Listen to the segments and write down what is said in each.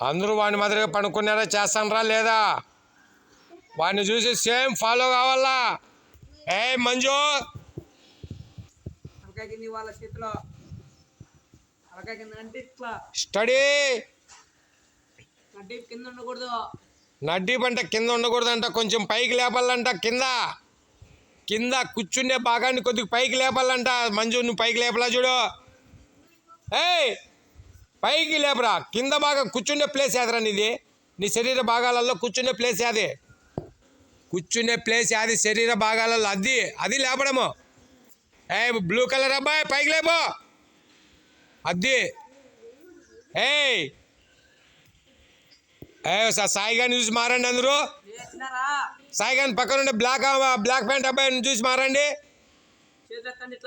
అందరూ వాడిని మాదిరిగా పనుకున్నారా చేస్తానరా లేదా? వాడిని చూసి సేమ్ ఫాలో కావాలా? ఏ మంజు స్టడీ నడ్డీ పంట కింద ఉండకూడదంట, కొంచెం పైకి లేపాలంట. కింద కింద కూర్చునే భాగాన్ని కొద్దిగా పైకి లేపాలంట. మంజు నువ్వు పైకి లేపలా చూడు. ఏయ్ పైకి లేపరా. కింద భాగం కూర్చునే ప్లేస్ ఏదరా నీది? నీ శరీర భాగాలలో కూర్చునే ప్లేస్ ఏది? కూర్చునే ప్లేస్ ఏది శరీర భాగాలలో? అది లేపడము. ఏ బ్లూ కలర్ అబ్బాయి పైకి లేపో. అది ఏయ్ సాయి గారిని చూసి మారండి అందరూ. సాయి గారిని పక్కన బ్లాక్ ప్యాంట్ అబ్బాయిని చూసి మారండి.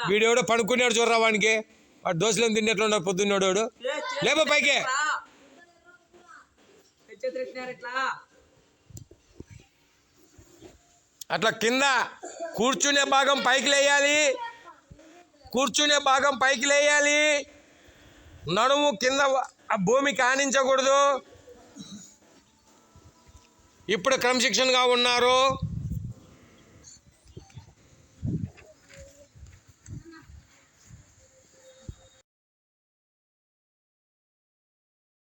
వీడెవడో పడుకున్నాడు చూడరా. వాడికి వాడు దోశలు తిన్నట్లున్నాడు పొద్దున్నాడు. లేపో పైకి. అట్లా కింద కూర్చునే భాగం పైకి లేయాలి. కూర్చునే భాగం పైకి లేయాలి. నడుము కింద భూమికి ఆనించకూడదు. ఇప్పుడు క్రమశిక్షణగా ఉన్నారు.